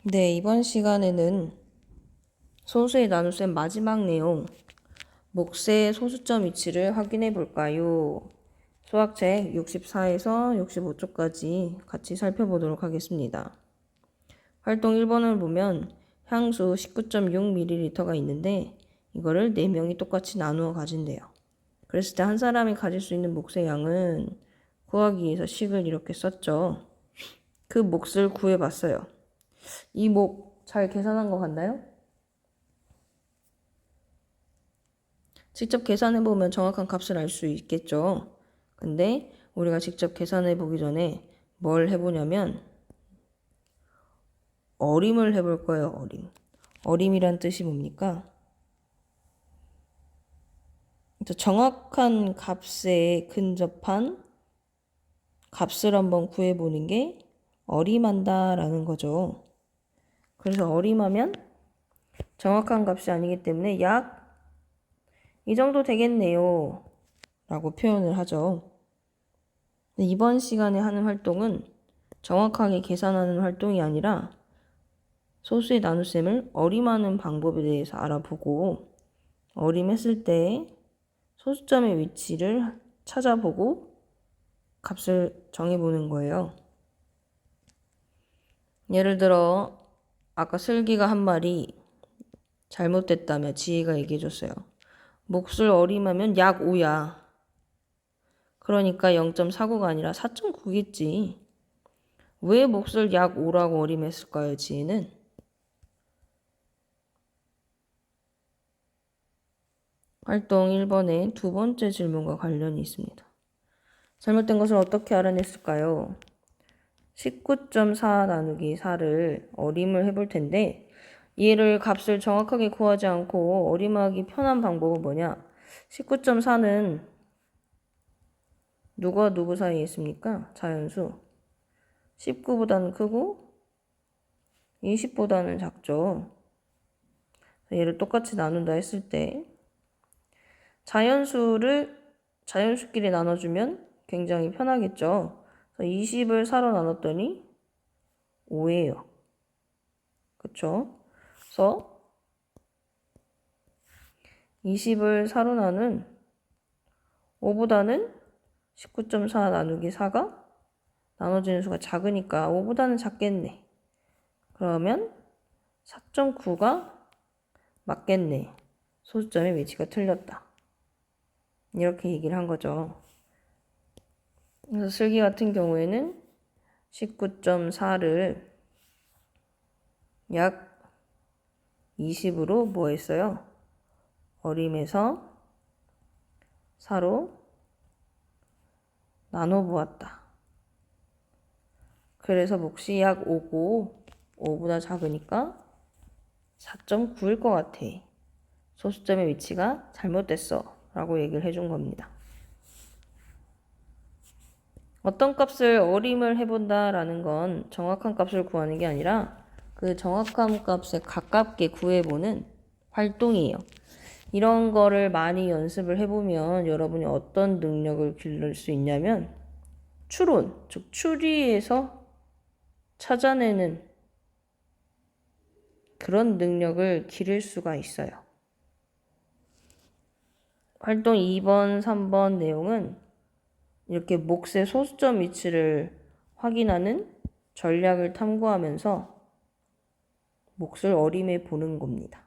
네, 이번 시간에는 소수의 나눗셈 마지막 내용, 몫의 소수점 위치를 확인해 볼까요? 수학책 64에서 65쪽까지 같이 살펴보도록 하겠습니다. 활동 1번을 보면 향수 19.6ml가 있는데 이거를 4명이 똑같이 나누어 가진대요. 그랬을 때 한 사람이 가질 수 있는 몫의 양은 구하기 위해서 식을 이렇게 썼죠. 그 몫을 구해봤어요. 이 몫 잘 계산한 것 같나요? 직접 계산해보면 정확한 값을 알 수 있겠죠. 근데 우리가 직접 계산해보기 전에 뭘 해보냐면 어림을 해볼 거예요. 어림. 어림이란 뜻이 뭡니까? 정확한 값에 근접한 값을 한번 구해보는 게 어림한다라는 거죠. 그래서 어림하면 정확한 값이 아니기 때문에 약 이 정도 되겠네요 라고 표현을 하죠. 이번 시간에 하는 활동은 정확하게 계산하는 활동이 아니라 소수의 나눗셈을 어림하는 방법에 대해서 알아보고 어림했을 때 소수점의 위치를 찾아보고 값을 정해보는 거예요. 예를 들어 아까 슬기가 한 말이 잘못됐다며 지혜가 얘기해줬어요. 몫을 어림하면 약 5야. 그러니까 0.49가 아니라 4.9겠지. 왜 몫을 약 5라고 어림했을까요, 지혜는? 활동 1번의 두 번째 질문과 관련이 있습니다. 잘못된 것을 어떻게 알아냈을까요? 19.4 나누기 4를 어림을 해볼 텐데 얘를 값을 정확하게 구하지 않고 어림하기 편한 방법은 뭐냐? 19.4는 누가 누구 사이에 있습니까? 자연수. 19보다는 크고 20보다는 작죠. 얘를 똑같이 나눈다 했을 때 자연수끼리 나눠주면 굉장히 편하겠죠. 20을 4로 나눴더니 5예요. 그쵸? 그래서 20을 4로 나눈 5보다는 19.4 나누기 4가 나눠지는 수가 작으니까 5보다는 작겠네. 그러면 4.9가 맞겠네. 소수점의 위치가 틀렸다. 이렇게 얘기를 한 거죠. 그래서 슬기 같은 경우에는 19.4를 약 20으로 뭐 했어요? 어림해서 4로 나눠보았다. 그래서 몫이 약 5고 5보다 작으니까 4.9일 것 같아. 소수점의 위치가 잘못됐어 라고 얘기를 해준 겁니다. 어떤 값을 어림을 해본다라는 건 정확한 값을 구하는 게 아니라 그 정확한 값에 가깝게 구해보는 활동이에요. 이런 거를 많이 연습을 해보면 여러분이 어떤 능력을 기를 수 있냐면 추론, 즉 추리에서 찾아내는 그런 능력을 기를 수가 있어요. 활동 2번, 3번 내용은 이렇게 몫의 소수점 위치를 확인하는 전략을 탐구하면서 몫을 어림해 보는 겁니다.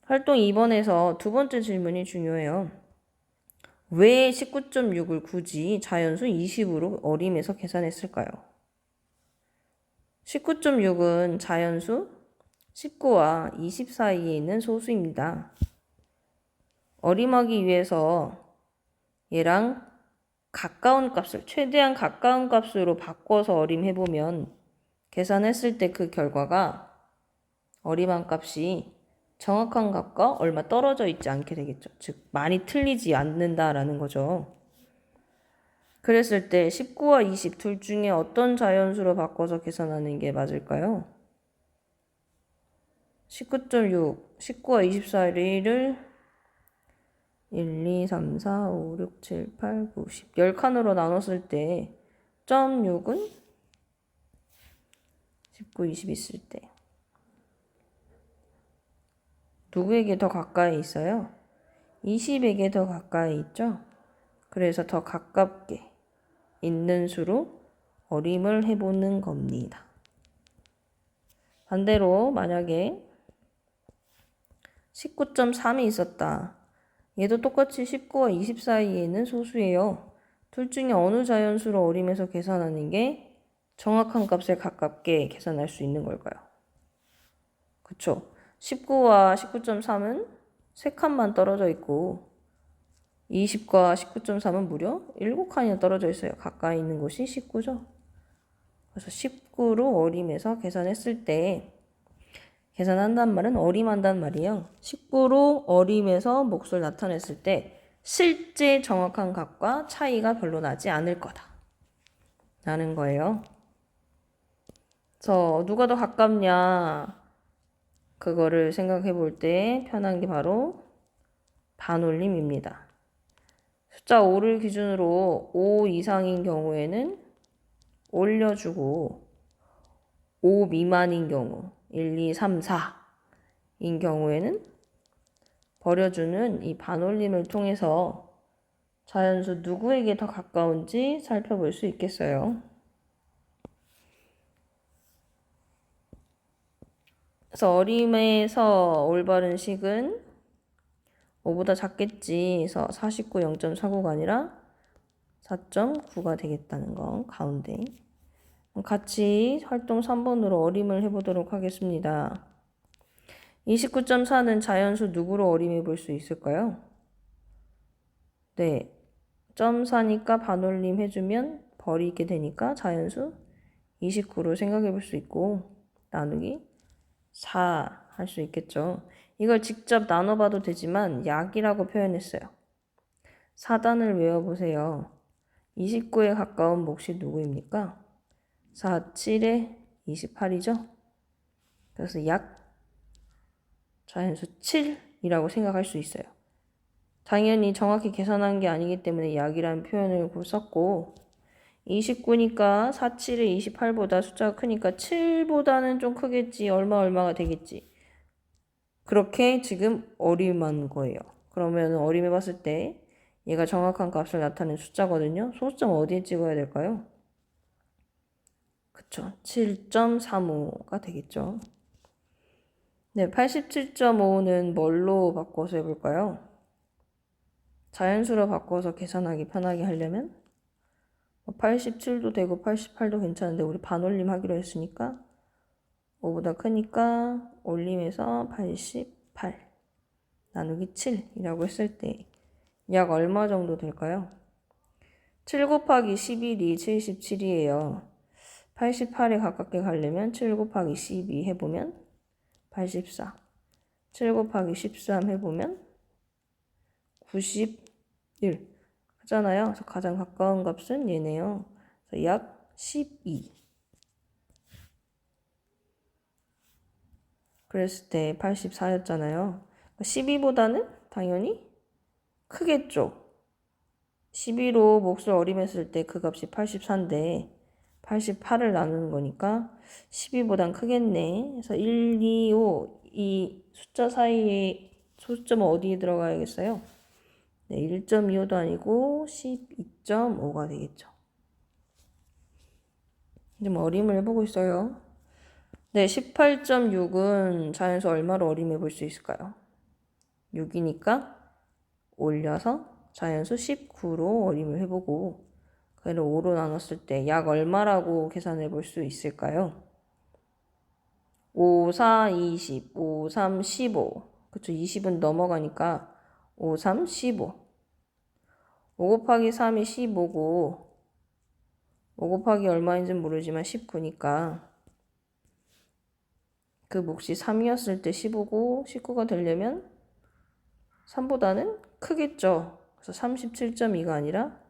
활동 2번에서 두 번째 질문이 중요해요. 왜 19.6을 굳이 자연수 20으로 어림해서 계산했을까요? 19.6은 자연수 19와 20 사이에 있는 소수입니다. 어림하기 위해서 얘랑 가까운 값을 최대한 가까운 값으로 바꿔서 어림해보면 계산했을 때 그 결과가 어림한 값이 정확한 값과 얼마 떨어져 있지 않게 되겠죠. 즉 많이 틀리지 않는다라는 거죠. 그랬을 때 19와 20 둘 중에 어떤 자연수로 바꿔서 계산하는 게 맞을까요? 19.6, 19와 20 사이를 1, 2, 3, 4, 5, 6, 7, 8, 9, 10 10칸으로 나눴을 때 점 6은 19, 20 있을 때 누구에게 더 가까이 있어요? 20에게 더 가까이 있죠? 그래서 더 가깝게 있는 수로 어림을 해보는 겁니다. 반대로 만약에 19.3이 있었다. 얘도 똑같이 19와 20 사이에 있는 소수예요. 둘 중에 어느 자연수로 어림해서 계산하는 게 정확한 값에 가깝게 계산할 수 있는 걸까요? 그쵸? 19와 19.3은 3칸만 떨어져 있고 20과 19.3은 무려 7칸이나 떨어져 있어요. 가까이 있는 곳이 19죠. 그래서 19로 어림해서 계산했을 때 계산한단 말은 어림한단 말이에요. 19로 어림해서 몫을 나타냈을 때 실제 정확한 값과 차이가 별로 나지 않을 거다 라는 거예요. 그래서 누가 더 가깝냐 그거를 생각해 볼 때 편한 게 바로 반올림입니다. 숫자 5를 기준으로 5 이상인 경우에는 올려주고 5 미만인 경우 1, 2, 3, 4인 경우에는 버려주는 이 반올림을 통해서 자연수 누구에게 더 가까운지 살펴볼 수 있겠어요. 그래서 어림에서 올바른 식은 5보다 작겠지. 그래서 49, 0.49가 아니라 4.9가 되겠다는 거 가운데. 같이 활동 3번으로 어림을 해보도록 하겠습니다. 29.4는 자연수 누구로 어림해 볼 수 있을까요? 네. 점 4니까 반올림 해주면 버리게 되니까 자연수 29로 생각해 볼 수 있고 나누기 4 할 수 있겠죠. 이걸 직접 나눠봐도 되지만 약이라고 표현했어요. 4단을 외워보세요. 29에 가까운 몫이 누구입니까? 4, 7에 28이죠. 그래서 약 자연수 7이라고 생각할 수 있어요. 당연히 정확히 계산한 게 아니기 때문에 약이라는 표현을 썼고 29니까 4, 7에 28보다 숫자가 크니까 7보다는 좀 크겠지. 얼마가 되겠지. 그렇게 지금 어림한 거예요. 그러면 어림해 봤을 때 얘가 정확한 값을 나타낸 숫자거든요. 소수점 어디에 찍어야 될까요? 그쵸. 7.35가 되겠죠. 네, 87.5는 뭘로 바꿔서 해볼까요? 자연수로 바꿔서 계산하기 편하게 하려면 87도 되고 88도 괜찮은데 우리 반올림 하기로 했으니까 5보다 크니까 올림해서 88 나누기 7이라고 했을 때 약 얼마 정도 될까요? 7 곱하기 11이 77이에요. 88에 가깝게 가려면 7 곱하기 12 해보면 84 7 곱하기 13 해보면 91 하잖아요. 그래서 가장 가까운 값은 얘네요. 그래서 약 12 그랬을 때 84였잖아요. 12보다는 당연히 크겠죠. 12로 몫을 어림했을 때 그 값이 84인데 88을 나누는 거니까 12보단 크겠네. 그래서 1, 2, 5 이 숫자 사이에 소수점은 어디에 들어가야겠어요? 네, 1.25도 아니고 12.5가 되겠죠. 지금 어림을 해보고 있어요. 네, 18.6은 자연수 얼마로 어림해 볼 수 있을까요? 6이니까 올려서 자연수 19로 어림을 해보고 그를 5로 나눴을 때 약 얼마라고 계산해 볼 수 있을까요? 5, 4, 20, 5, 3, 15 그쵸, 20은 넘어가니까 5, 3, 15 5 곱하기 3이 15고 5 곱하기 얼마인지는 모르지만 19니까 그 몫이 3이었을 때 15고 19가 되려면 3보다는 크겠죠. 그래서 37.2가 아니라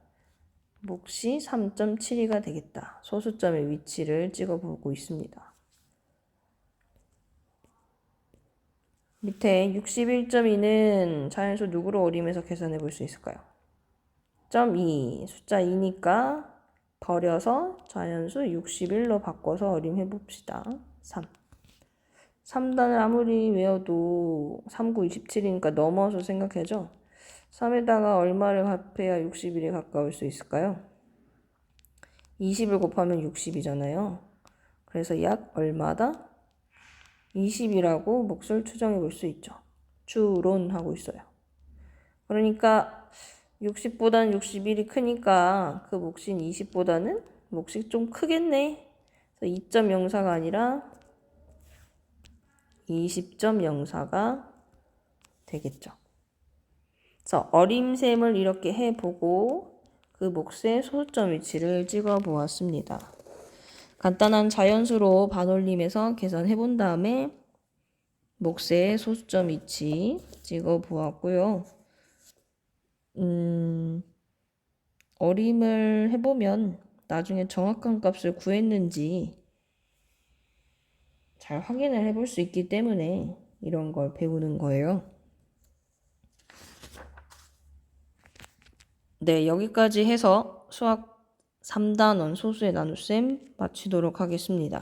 몫이 3.72가 되겠다. 소수점의 위치를 찍어보고 있습니다. 밑에 61.2는 자연수 누구로 어림해서 계산해 볼 수 있을까요? 점 2, 숫자 2니까 버려서 자연수 61로 바꿔서 어림해 봅시다. 3단을 아무리 외워도 3, 9, 27이니까 넘어서 생각해죠. 3에다가 얼마를 합해야 60일에 가까울 수 있을까요? 20을 곱하면 60이잖아요. 그래서 약 얼마다? 20이라고 몫을 추정해 볼 수 있죠. 추론하고 있어요. 그러니까 60보다는 61이 크니까 그 몫인 20보다는 몫이 좀 크겠네. 그래서 2.04가 아니라 20.04가 되겠죠. 그래서 어림셈을 이렇게 해보고 그 몫의 소수점 위치를 찍어 보았습니다. 간단한 자연수로 반올림해서 계산해 본 다음에 몫의 소수점 위치 찍어 보았고요. 어림을 해보면 나중에 정확한 값을 구했는지 잘 확인을 해볼 수 있기 때문에 이런 걸 배우는 거예요. 네, 여기까지 해서 수학 3단원 소수의 나눗셈 마치도록 하겠습니다.